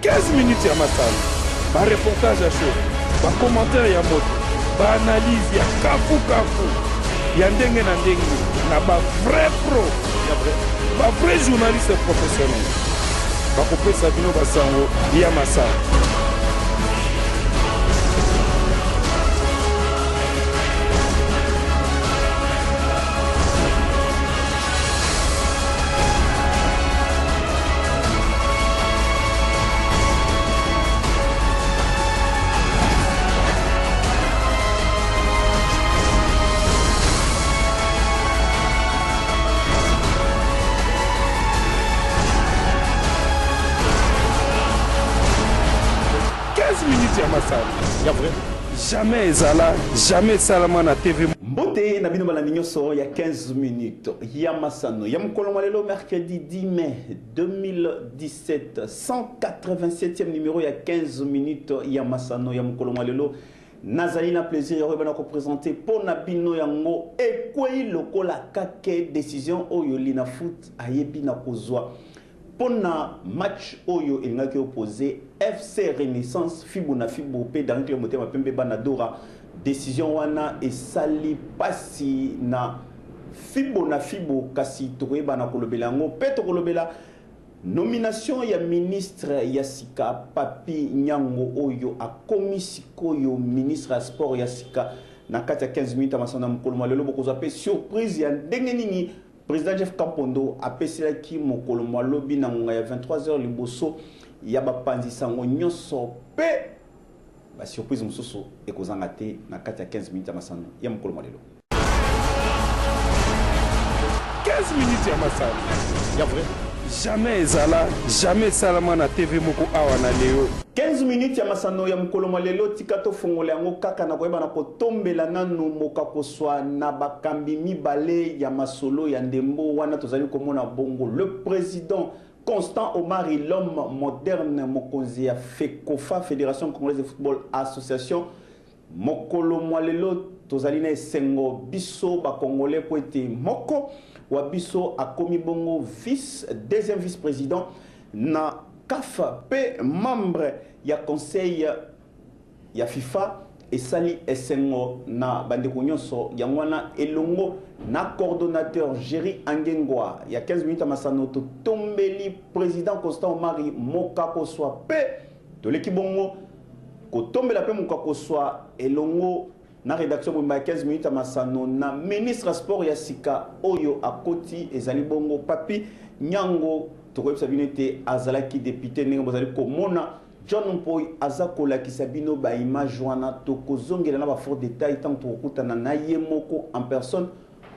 15 minutes ya masala, ba reportage à chaud, ba commentaire ya moto, ba analyse ya kafu ya ndenge na ndenge, na ba vrai pro, ba vrai journaliste professionnel. Ba kopesa bino basango ya masala. Jamais Zala, jamais Salama na TV. Mbote na bino bala so ya 15 minutes. Yamasano. Yamkoloma lelo mercredi 10 mai 2017. 187e numéro ya 15 minutes. Yamasano. Yamkoloma lelo. Nazali na plaisir ya ko présenter pour na bino yango ekwei lokola kake décision oyo lina foot ayebi na kozwa. Pona match oyo elingaki opposé FC Renaissance Fibo na Fibo pe dans le motema pembe banadora décision wana esali pasi na Fibo na Fibo kasi tokoyeba na kolobela ngo pe tokolobela nomination ya ministre Yasika Papi Nyango oyo akomisi koyo ministre ya sport Yasika na kati ya 15 minutes amasana mkoloma lelo bokozwa pe surprise ya ndenge nini Président Jeff Kampondo a pesé qui mokolo malobi na ngonga ya 23h liboso ya bapanzi sango nyonso pe ba surprise mususu ekozanga te na kati ya 15 minutes ya masano ya mokolo malelo 15 minutes ya masano ya vrai jamais Zala, jamais Salama na TV moko awa na leo 15 minutes ya masano ya mokolo malelo tikato fongola yango kaka na koyeba na kotombela nanu mokakoswa na bakambi mibale ya masolo ya ndembo wana tozali komona bongo le président Constant Omari l'homme moderne mokonzi ya FECOFA Fédération Congolaise de Football Association mokolo malelo tozali na esengo biso ba congolais poete moko Wabiso a commis bongo deuxième vice-président na CAF P membre ya conseil ya FIFA et sali esengo na bandeko nyonso yangwana elongo na coordonnateur Jerry Angengwa ya 15 minutes masano to tombeli président Constant Omari Mokako soit P de l'équipe bongo ko tombela pe Mokako soit elongo na rédaction pour 15 minutes à Masano na ministre sport Yasika oyo akoti ezali bongo Papi Nyango tokoyebisa bino ete azalaki député ndenge bozali komona John Mpoy azakola kisabino ba image wana tokozongela na ba fort détail tant tokutana na ye moko en personne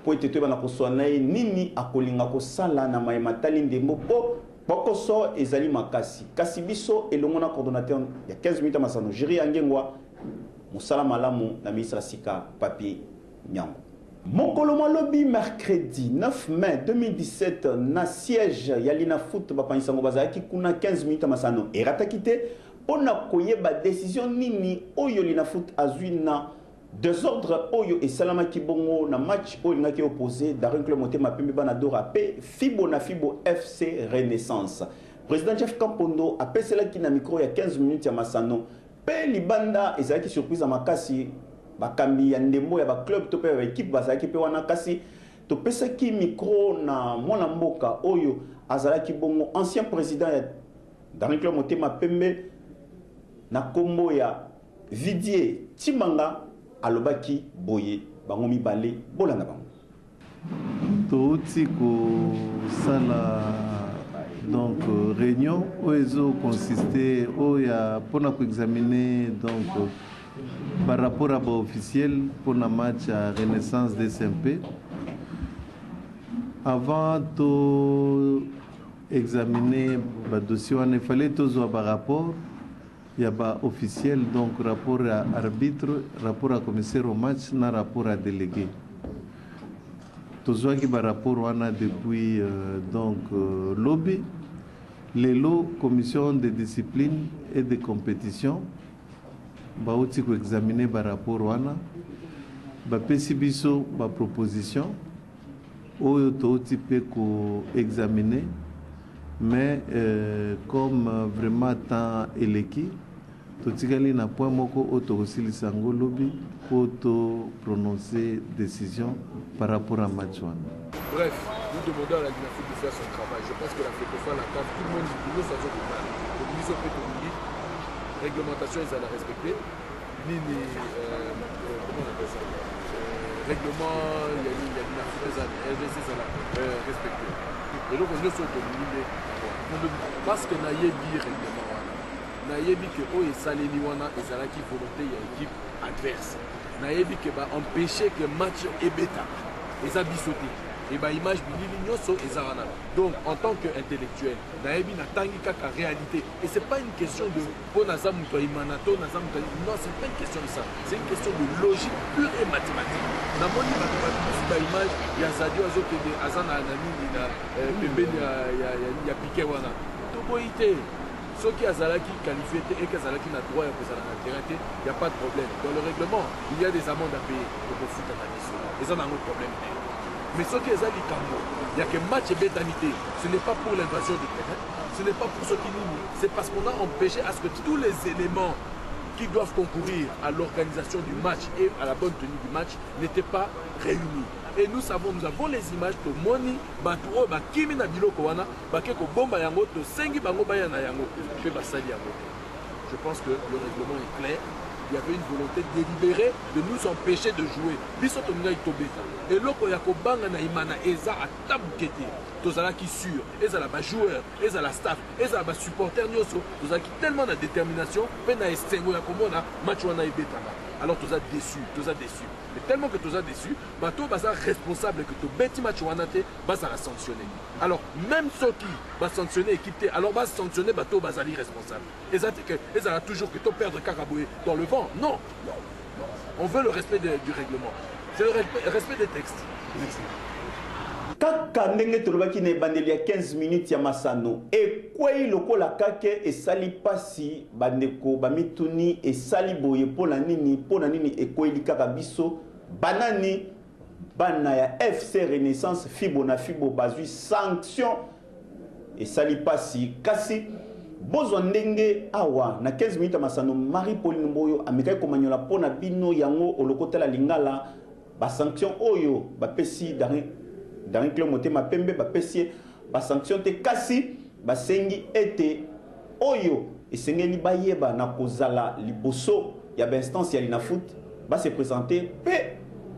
po ete toyeba na koswa na ye nini akolinga kosala na mayematali ndembo po bokoso ezali makasi kasi biso elongo na coordonnateur ya 15 minutes à Masano Jiri Angengwa Moussala Malamu, la ministre Sika Papi Nyango. Mokolo Malobi, mercredi 9 mai 2017, na siège Yalina Foot, Bapanisango Bazaki, kuna 15 minutes à Masano. Et ratakite, on a koyeba décision nini, Oyo Lina Foot azuina, désordre Oyo et Salama Kibongo, na match Oyo Lina qui opposé, Darun Clomote Mapembe Banadora P, Fibo na Fibo FC Renaissance. Président Jeff Kampondo a passé là qui na micro il y a 15 minutes à Masano. Pe libanda ezalaki surprise à makasi bakambi ya ndembo ya ba club to pe ya équipe bazalaki pe wana kasi to pesaki micro na mwana mboka oyo azalaki bongo ancien président ya dans le club Motema Pembe na kombo ya Vidier Timanga alobaki boye bango mibale bolanda bango touti ko sala donc réunion où ils ont consisté où il y a pour examiner donc par rapport à officiel pour le match à Renaissance des SMP avant de examiner le dossier il fallait tous avoir rapport il y a pas officiel donc rapport à arbitre rapport à commissaire au match na rapport à délégué Tozoa qui va rapport on a depuis donc lobby les lots commission de discipline et de compétition ba outi ko examiner par rapport on a ba pesibiso ba proposition oyo to outi pe ko examiner mais comme vraiment temps eleki totikali na point moko otokosilisa yango lobi po prononcer décision par rapport à match wana. Bref, nous demandons à la dynastie de faire son travail. Je pense que la FECOFA, la CAF, tout le monde nous ça de mal. Donc nous sommes réglementation ils allaient respecter. Comment on appelle ça? Règlement, il y a une RDC ça l'a respecté. Et donc nous sommes dominés. Parce que nayebi règlement nayebi que oh et saleni wana et ça qui volonté il y a équipe adverse. Nayebi que va empêcher que match ebeta et ça bisoté. Et bah image bilili nyoso ezarana. Donc en tant qu'intellectuel, naebi na tangi kaka réalité. Et c'est pas une question de ponaza muto imanato naza muto. Non, c'est pas une question de ça. C'est une question de logique pure et mathématique. Na moni mathématique ba image ya zadio azoke de azana na nini na pembeni ya piqué wana. To boité. Ceux qui azalaki qualifié et qui azalaki na droit ya kozala na terrain, il y a pas de problème. Dans le règlement, il y a des amendes à payer pour le foot à la mission. Et ça n'a pas de problème. Mais ce qui est à l'Ikambo, il n'y a que match et bétanité. Ce n'est pas pour l'invasion du terrain, ce n'est pas pour ceux qui nous. C'est parce qu'on a empêché à ce que tous les éléments qui doivent concourir à l'organisation du match et à la bonne tenue du match n'étaient pas réunis. Et nous savons, nous avons les images de Moni, Baturo, Bakimi na Biloko wana, Bakeko Bomba Yango, de Sengi Bango Bayana Yango, Basali Yango. Je pense que le règlement est clair. Il y avait une volonté délibérée de nous empêcher de jouer. Et loko yako banga na imana eza à tabukete. Tozala qui sûr, ezala ba joueur, ezala staff, ezala ba supporter nyoso, tozala qui tellement de détermination, pena estengo yakomona match wana ebetanga. Alors toza déçu. Mais tellement que toza déçu, bato baza responsable que to beti match wana te, baza la sanctionner. Alors même ceux qui va sanctionner équipe, alors va sanctionner bato bazali responsable. Ezala toujours que to perdre Karaboué dans le vent. Non. On veut le respect du règlement. C'est le respect des textes. Merci. Kaka ndenge tolobaki na ebandeli ya 15 minutes ya masano ekwei lokola kake esali pasi bandeko bamituni esali boye pona nini ekweli kaka biso banani bana ya FC Renaissance Fibo na Fibo bazui sanction esali pasi kasi bozwa ndenge awa na 15 minutes ya masano Marie-Pauline Mboyo amekai komanyola pona bino yango olokotela lingala ba sanction oyo bapesi dans un club motema pembe bapesi ba sanction te kasi basengi ete oyo esengeli bayeba na kozala liboso ya ba instance ya linafoot ba se présenter pe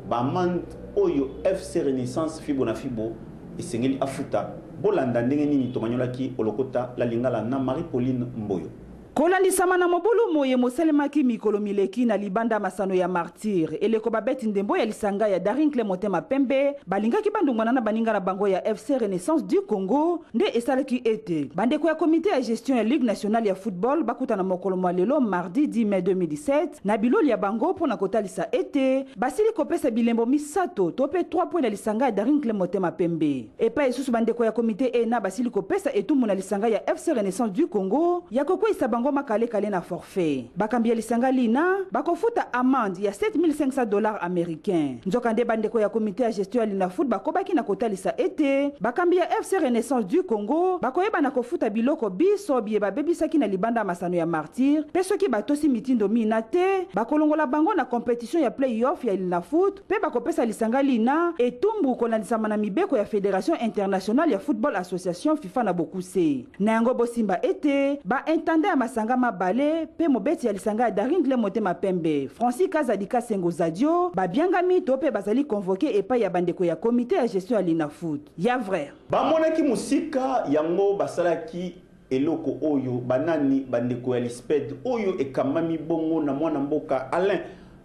ba mande oyo FC Renaissance Fibo na Fibo esengeli afuta bolanda ndenge nini tomanyolaki olokota la lingala na Marie-Pauline Mboyo. Kolandisama na mobulu moye moselemaki mikolo mileki na libanda masano ya martyr eleko babeti ndembo ya lisanga ya Daring Motema Pembe balingaki bandungwana na baninga na bango ya FC Renaissance du Congo nde esalaki ete bandeko ya comité ya gestion ya Ligue nationale ya football bakuta na mokolo lelo mardi 10 mai 2017 na biloli ya bango pona kotalisa ete basili kopesa bilembo misato tope 3 points na lisanga ya Daring Motema Pembe epa esusu bandeko ya comité ena basili kopesa etumu na lisanga ya FC Renaissance du Congo ya kokwisa bango makale kale na forfait bakambia lisanga lina bakofuta amende ya $7,500 américains nzokande bandeko ya comité ya gestion ya lina foot bakobaki na kotalisa ete bakambia FC Renaissance du Congo bakoyeba na kofuta biloko biso bie babebisaki na libanda masano ya martyr pe soki batosi mitindo mina te bakolongola bango na compétition ya play-off ya lina foot pe bakopesa lisanga lina etumbu kolandisama na mibeko ya Fédération internationale ya football association FIFA na bokuse na yango bosimba ete ba intendant ya masanga mabale pe mobeti ya lisanga ya Daring Motema Pembe Francis Kazadika Sengo Zadio babiangami to pe bazali convoqué epa ya bandeko ya comité ya gestion ya lina foot ya vrai bamonaki musika yango basalaki eloko oyo banani bandeko ya lisped oyo ekamami bongo na mwana mboka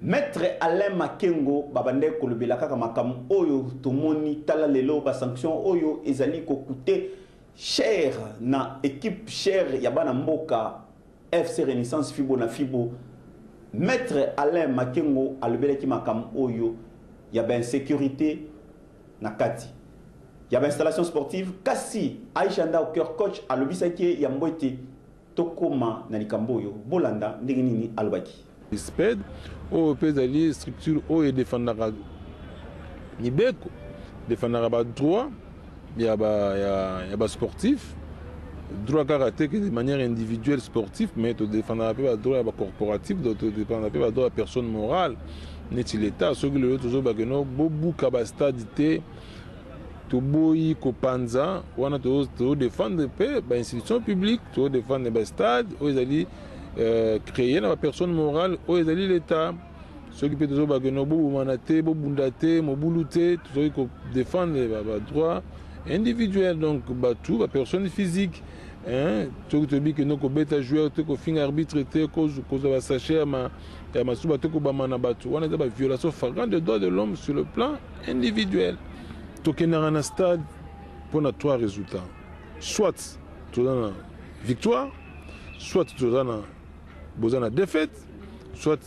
Maître Alain Makengo babande kolobela kaka makamu oyo tomoni tala lelo ba sanction oyo ezali kokute cher na équipe cher ya bana mboka FC Renaissance Fibo na Fibo. Maître Alain Makengo alobelaki makamu oyo ya ba insécurité na kati ya ba installation sportive kasi Aisha Nda au cœur coach alobisaki ya mbote tokoma na likambo oyo bolanda ndenge nini alobaki SPED au pays structure où il défendra Nibeko défendra ba droit il y a ba sportif droit karaté de manière individuelle sportive, mais tu défends un peu le droit corporatif, tu défends un peu le droit de la personne morale. N'est-ce pas l'État? Ce que le toujours bagano, beaucoup kabasta dit, tu boyi kopanza, on a tu défendre les institutions publiques, tu défendre les stades, ils allaient créer la personne morale, ils allaient l'État. Ceux qui peuvent toujours bagano, beaucoup manaté, beaucoup bundaté, mobuluté, tu dois défendre les droits individuels, donc tout, la personne physique. Tu te dis que nous sommes joueurs, que fin arbitre, que va sacher ma souba, que on a des violations flagrantes des droits de l'homme sur le plan individuel. Tu es dans un stade pour trois résultats. Soit tu as une victoire, soit tu as une défaite, soit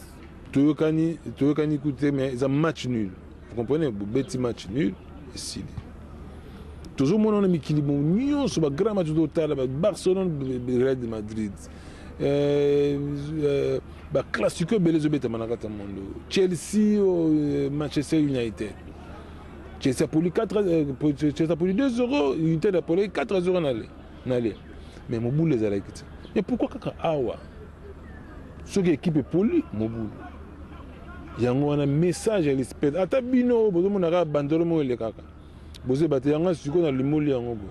tu as écouté, mais c'est un match nul. Vous comprenez? Un petit match nul, ici. Toujours mon ami qui dit bon, sur le grand match total, Barcelone, Real de Madrid, classique Belgique, Chelsea, Manchester United. Chelsea a poli 2 €, United a poli 4 € en aller. Mais mon boule les a like. Mais pourquoi kaka awa? Ce qui équipe poli, mon boule. Il y a un message à l'espèce. Atabino, bon, on a bandolo mo le kaka. Bosé Batéanga, c'est qu'on a le mot lié en Ogo.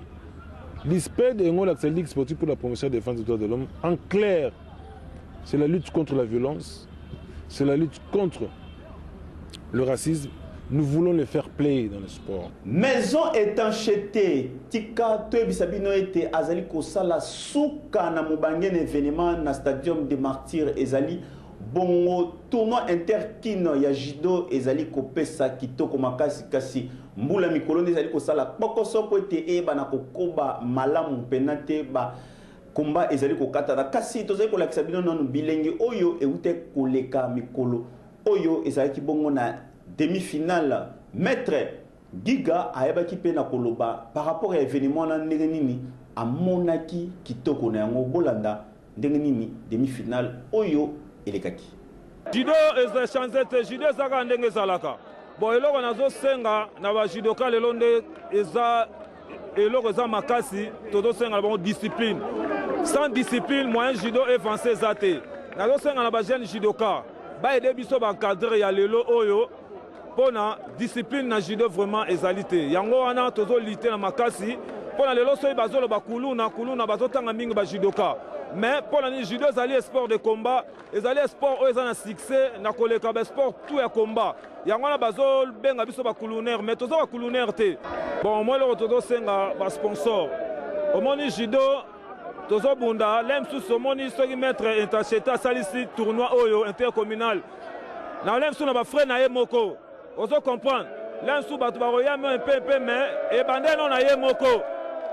L'ISPED est la Ligue sportive pour la promotion et la défense des droits de l'homme. En clair, c'est la lutte contre la violence, c'est la lutte contre le racisme. Nous voulons le faire play dans le sport. Maison étanchéité, tika Toebisabino était Azali Kosala Souka na Mubangé événement na stadium des martyrs Ezali. Bongo tournoi interkino ya judo ezali kopesa kitoko makasi kasi mbula mikolo ezali kosala pokoso po ete eba kokoba malamu penate ba komba ezali kokatana kasi tozali kolakisa bino nanu bilenge oyo eute koleka mikolo oyo ezali bongo na demi-finale. Maître Giga ayebaki pe na koloba par rapport à événement na ndenge nini amonaki kitoko na yango bolanda ndenge nini demi-finale oyo elekaki. Judo eza chanzete, judo ezaka ndenge ezalaka. Bon eloko nazo senga na ba judoka lelo nde eza eloko eza makasi, tozo senga na discipline. Sans discipline, moyen judo avancé zate. Nazo senga na ba jeune judoka, ba aider biso ba cadre ya lelo oyo pona discipline na judo vraiment ezalité. Yango wana tozo lutter na makasi. Pona lelo soyi bazolo ba kuluna bazotanga mingi ba judoka. Mais pour le judo, c'est sport de combat, c'est sport où ils ont un succès, na koleka ba sport tout est combat. Il y a un bazol benga biso ba coulonaire, mais tous ba coulonaire te. Bon moi le retour senga ba sponsor. Au moni judo, tozo bunda, l'aime sous ce moni ceux qui mettre intacheta salisi tournoi oyo intercommunal. Na l'aime sous na ba frère na yemoko. Ozo comprendre. L'aime sous ba roya un peu mais et bandé non na yemoko.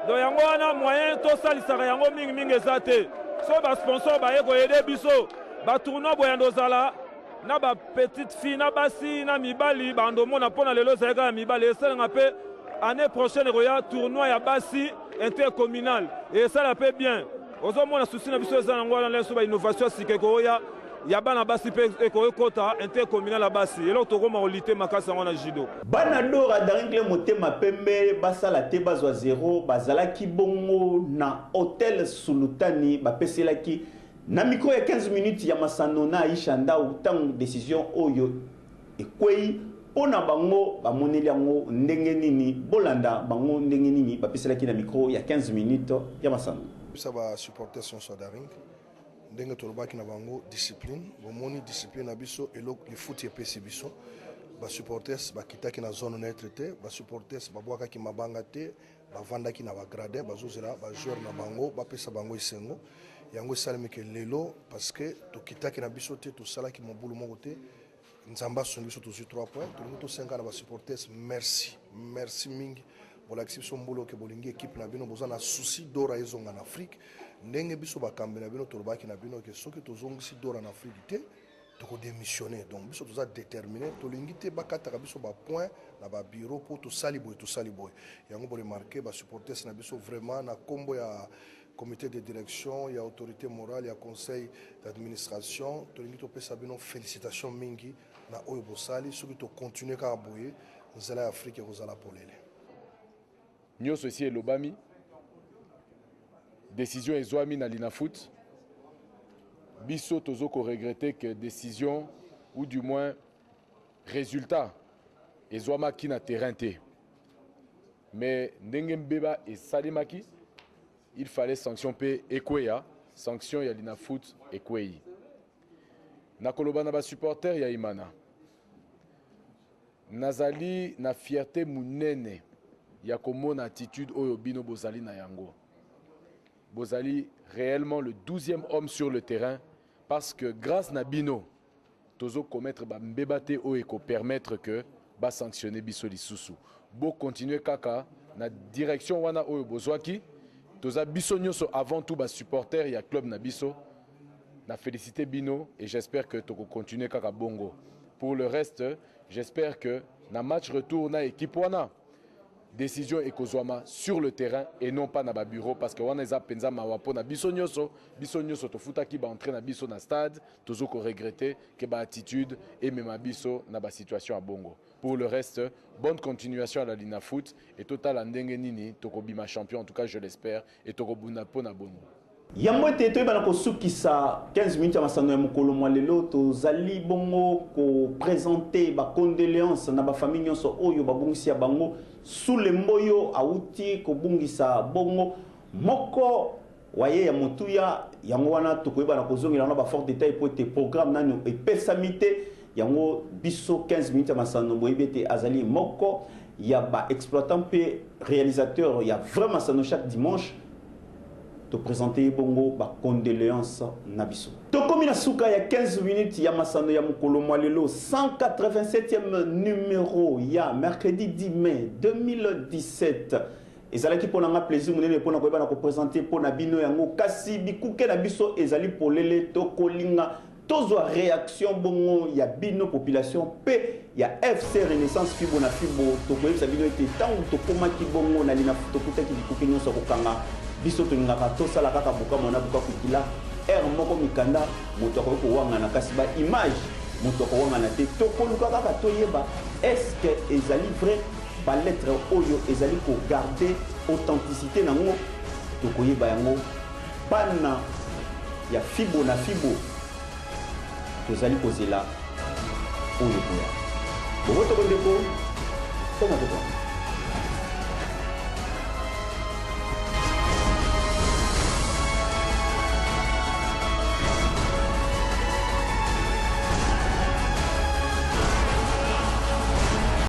Donc yango wana moyen to salisaka yango mingi ezate. So ba sponsor ba yeko aider biso ba tournoi boyando zala na ba petite fille na basi na mibali bando mona pona lelo zaka ya mibali esenga pe année prochaine roya tournoi ya basi intercommunal et ça la paie bien. Ozo mona souci na biso ezana ngwana leso ba innovation sikeko ya ya bana basi pe ekota intercommunal la basi elo tokoma olite makasa ngwana judo. Bana dora Daringle Motema Pembe basala te bazwa 0 bazalaki bongo na hôtel Sultani bapeselaki na micro ya 15 minutes ya masano na Ishanda utang décision oyo ekwei pona bango bamoneli yango ndenge nini bolanda bango ndenge nini bapeselaki na micro ya 15 minutes ya masano. Ça va supporter son Daring. Ndenge tolobaki na bango discipline bomoni discipline na biso elo le foot epesi biso ba supporters bakitaki na zone neutre te ba supporters babwakaki mabanga te bavandaki na ba gradin bazozela ba joueur na bango bapesa bango isengo yango esalemi ke lelo parce que tokitaki na biso te tosalaki mobulu moko te nzamba songi biso tozwi 3 points tolingi tosenga na ba supporters merci mingi bolakisi biso mbulu ke bolingi équipe na bino boza na souci d'ora ezonga na Afrique ndenge biso bakambe na bino tolobaki na bino ke soki tozongisi dora na Afrique te toko démissionner donc biso toza déterminé tolingi te bakataka biso ba point na ba bureau pour tosali boy yango bo remarquer ba supporters na biso vraiment na kombo ya comité de direction ya autorité morale ya conseil d'administration tolingi to pesa bino félicitations mingi na oyo bosali soki to continuer ka boye nzela ya Afrique kozala polele nyonso esi elobami décision ezwami na Linafoot. Biso tozo ko regretter que décision ou du moins résultat ezwama ki na terrain te. Mais ndenge mbeba esalimaki, il fallait sanction pe ekweya, sanction ya Linafoot ekweyi. Nakoloba na ba supporter ya Imana. Nazali na fierté munene ya komona attitude oyo bino bozali na yango. Bozali réellement le 12e homme sur le terrain parce que grâce na bino tozo commettre ba mbebate oyo ko permettre que ba sanctionner biso lisusu. Bo continuer kaka na direction wana oyo bozwaki toza biso nyonso avant tout ba supporter ya club na biso na félicité bino et j'espère que toko continuer kaka bongo. Pour le reste, j'espère que na match retour na équipe wana décision ekozwama sur le terrain et non pas na ba bureau parce que wana eza penza mawapo na biso nyonso to futaki ba entrer na biso na stade tozo ko regretter que ba attitude et même biso na ba situation à bongo. Pour le reste, bonne continuation à la Linafoot et total ndenge nini toko bima champion en tout cas je l'espère et toko buna pona bongo. Yambo te toyeba ko sukisa 15 minutes ya masano ya mokolo mwa lelo tozali bongo ko présenter ba condoléances na ba famille nyonso oyo babungisi ya bango sous le mboyo auti ko bungisa bongo moko waye ya motuya yango wana tokoyeba na kozongela na ba fort détail pour te programme nanu epesamite yango biso 15 minutes ya masano boyebete azali moko ya ba exploitant pe réalisateur ya vraiment masano chaque dimanche te présenter bongo ba condoléances nabiso. Tokomi na suka ya 15 minutes ya masano ya mokolo mwa lelo 187e numéro ya mercredi 10 mai 2017. Ezalaki pona nga plaisir munene pona koyeba na ko présenter pona bino yango kasi bikuke na biso ezali polele tokolinga tozwa réaction bongo ya bino population pe ya FC Renaissance Fibo na Fibo tokoyebisa bino ete tango tokomaki bongo na lina tokutaki bikuke nyonso kokanga biso tolingaka tosala kaka buka mona buka kukila moko mikanda moto akoki kowangana kasi ba image moto akowangana te tokoluka kaka toyeba est-ce que ezali vrai ba lettre oyo ezali ko garder authenticité nango tokoyeba yango bana ya Fibo na Fibo tozali kozela oyo koya boboto bondeko koma tokoma